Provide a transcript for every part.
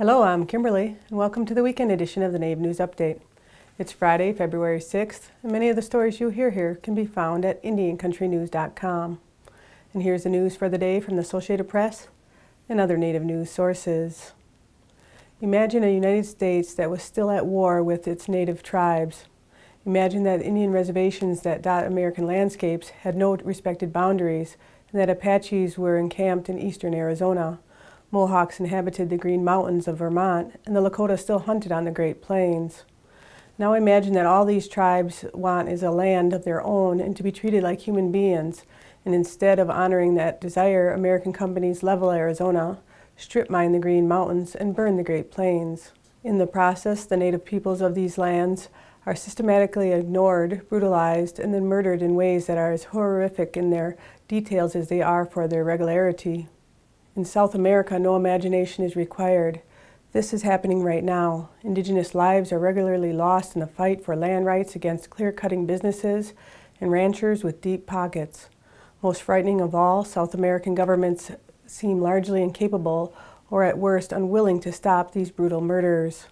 Hello, I'm Kimberly, and welcome to the weekend edition of the Native News Update. It's Friday, February 6th, and many of the stories you'll hear here can be found at IndianCountryTV.com. And here's the news for the day from the Associated Press and other Native news sources. Imagine a United States that was still at war with its Native tribes. Imagine that Indian reservations that dot American landscapes had no respected boundaries, and that Apaches were encamped in eastern Arizona. Mohawks inhabited the Green Mountains of Vermont, and the Lakota still hunted on the Great Plains. Now imagine that all these tribes want is a land of their own and to be treated like human beings, and instead of honoring that desire, American companies level Arizona, strip mine the Green Mountains, and burn the Great Plains. In the process, the native peoples of these lands are systematically ignored, brutalized, and then murdered in ways that are as horrific in their details as they are for their regularity. In South America, no imagination is required. This is happening right now. Indigenous lives are regularly lost in the fight for land rights against clear-cutting businesses and ranchers with deep pockets. Most frightening of all, South American governments seem largely incapable or at worst unwilling to stop these brutal murders.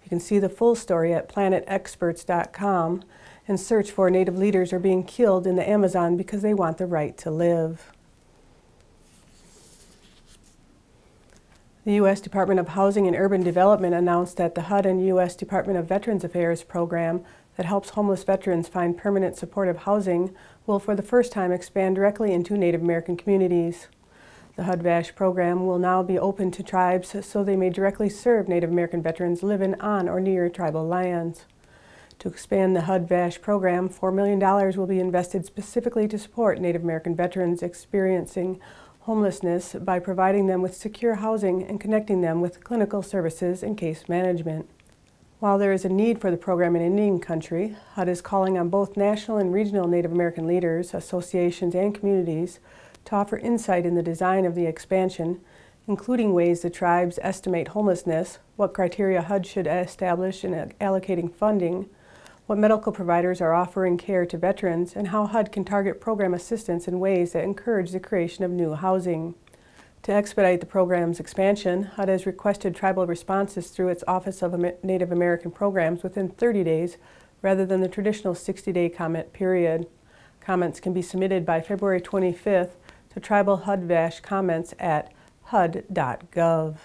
You can see the full story at planetexperts.com and search for Native leaders are being killed in the Amazon because they want the right to live. The U.S. Department of Housing and Urban Development announced that the HUD and U.S. Department of Veterans Affairs program that helps homeless veterans find permanent supportive housing will for the first time expand directly into Native American communities. The HUD-VASH program will now be open to tribes so they may directly serve Native American veterans living on or near tribal lands. To expand the HUD-VASH program, $4 million will be invested specifically to support Native American veterans experiencing homelessness by providing them with secure housing and connecting them with clinical services and case management. While there is a need for the program in Indian country, HUD is calling on both national and regional Native American leaders, associations, and communities to offer insight in the design of the expansion, including ways the tribes estimate homelessness, what criteria HUD should establish in allocating funding, what medical providers are offering care to veterans, and how HUD can target program assistance in ways that encourage the creation of new housing. To expedite the program's expansion, HUD has requested tribal responses through its Office of Native American Programs within 30 days rather than the traditional 60-day comment period. Comments can be submitted by February 25th to tribal HUD-VASH comments at hud.gov.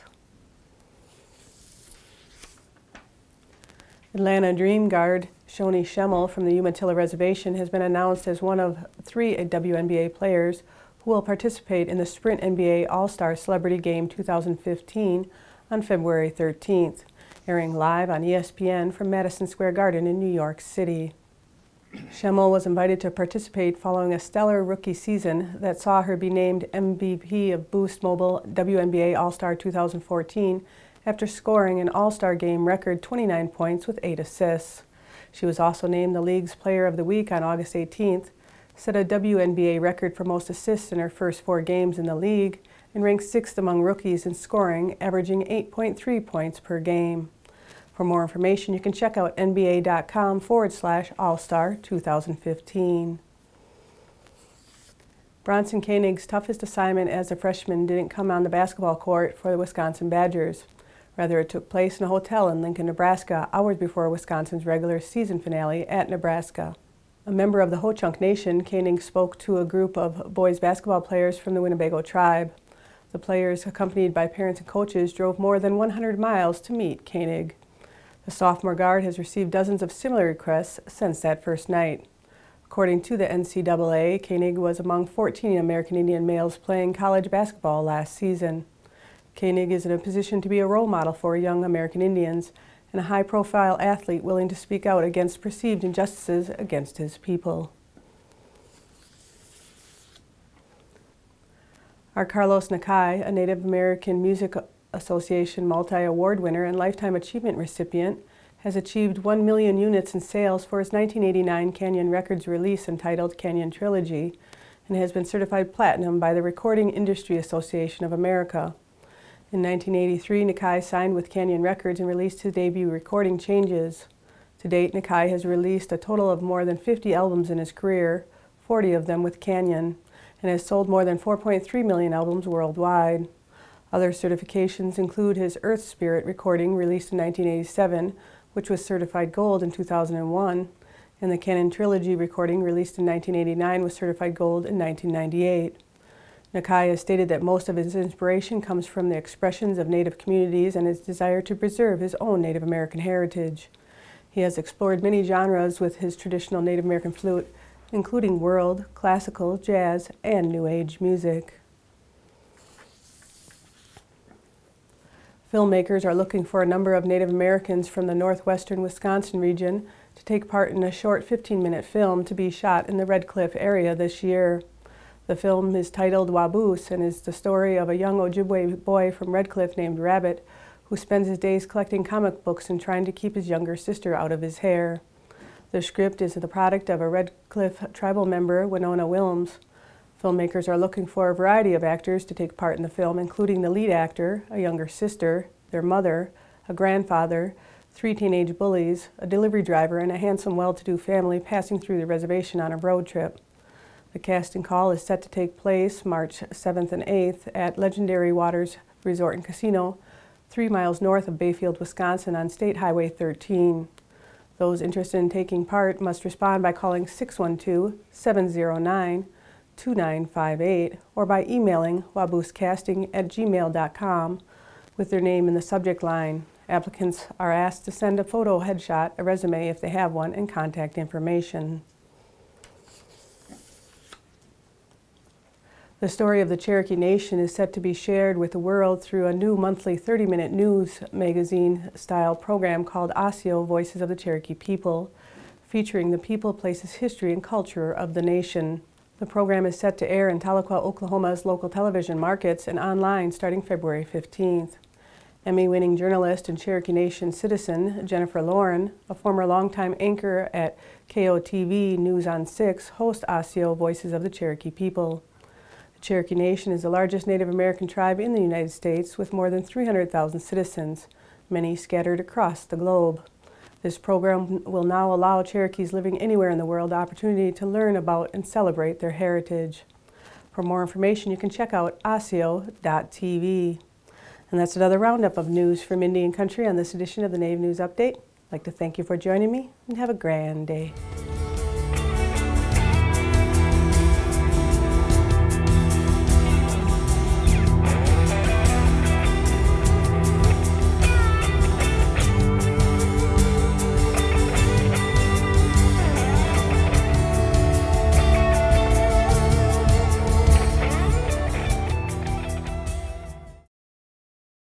Atlanta Dream Guard Shoni Schemmel from the Umatilla Reservation has been announced as one of 3 WNBA players who will participate in the Sprint NBA All-Star Celebrity Game 2015 on February 13th, airing live on ESPN from Madison Square Garden in New York City. Schemmel was invited to participate following a stellar rookie season that saw her be named MVP of Boost Mobile WNBA All-Star 2014 after scoring an All-Star Game record 29 points with 8 assists. She was also named the League's Player of the Week on August 18th, set a WNBA record for most assists in her first 4 games in the league, and ranked 6th among rookies in scoring, averaging 8.3 points per game. For more information, you can check out nba.com/All-Star 2015. Bronson Koenig's toughest assignment as a freshman didn't come on the basketball court for the Wisconsin Badgers. Rather, it took place in a hotel in Lincoln, Nebraska, hours before Wisconsin's regular season finale at Nebraska. A member of the Ho-Chunk Nation, Koenig spoke to a group of boys basketball players from the Winnebago tribe. The players, accompanied by parents and coaches, drove more than 100 miles to meet Koenig. The sophomore guard has received dozens of similar requests since that first night. According to the NCAA, Koenig was among 14 American Indian males playing college basketball last season. Koenig is in a position to be a role model for young American Indians and a high-profile athlete willing to speak out against perceived injustices against his people. Our Carlos Nakai, a Native American Music Association multi-award winner and Lifetime Achievement recipient, has achieved 1 million units in sales for his 1989 Canyon Records release entitled Canyon Trilogy, and has been certified platinum by the Recording Industry Association of America. In 1983, Nakai signed with Canyon Records and released his debut recording, Changes. To date, Nakai has released a total of more than 50 albums in his career, 40 of them with Canyon, and has sold more than 4.3 million albums worldwide. Other certifications include his Earth Spirit recording released in 1987, which was certified gold in 2001, and the Canon Trilogy recording released in 1989 was certified gold in 1998. Nakai has stated that most of his inspiration comes from the expressions of Native communities and his desire to preserve his own Native American heritage. He has explored many genres with his traditional Native American flute, including world, classical, jazz, and New Age music. Filmmakers are looking for a number of Native Americans from the northwestern Wisconsin region to take part in a short 15-minute film to be shot in the Red Cliff area this year. The film is titled Waboose and is the story of a young Ojibwe boy from Red Cliff named Rabbit who spends his days collecting comic books and trying to keep his younger sister out of his hair. The script is the product of a Red Cliff tribal member, Winona Wilms. Filmmakers are looking for a variety of actors to take part in the film, including the lead actor, a younger sister, their mother, a grandfather, 3 teenage bullies, a delivery driver, and a handsome, well-to-do family passing through the reservation on a road trip. The casting call is set to take place March 7th and 8th at Legendary Waters Resort and Casino, 3 miles north of Bayfield, Wisconsin on State Highway 13. Those interested in taking part must respond by calling 612-709-2958 or by emailing waboosecasting@gmail.com with their name in the subject line. Applicants are asked to send a photo headshot, a resume if they have one, and contact information. The story of the Cherokee Nation is set to be shared with the world through a new monthly 30-minute news magazine-style program called ASIO, Voices of the Cherokee People, featuring the people, places, history, and culture of the nation. The program is set to air in Tahlequah, Oklahoma's local television markets and online starting February 15th. Emmy-winning journalist and Cherokee Nation citizen Jennifer Lauren, a former longtime anchor at KOTV News on 6, hosts ASIO, Voices of the Cherokee People. The Cherokee Nation is the largest Native American tribe in the United States with more than 300,000 citizens, many scattered across the globe. This program will now allow Cherokees living anywhere in the world the opportunity to learn about and celebrate their heritage. For more information, you can check out asio.tv. And that's another roundup of news from Indian Country on this edition of the Native News Update. I'd like to thank you for joining me and have a grand day.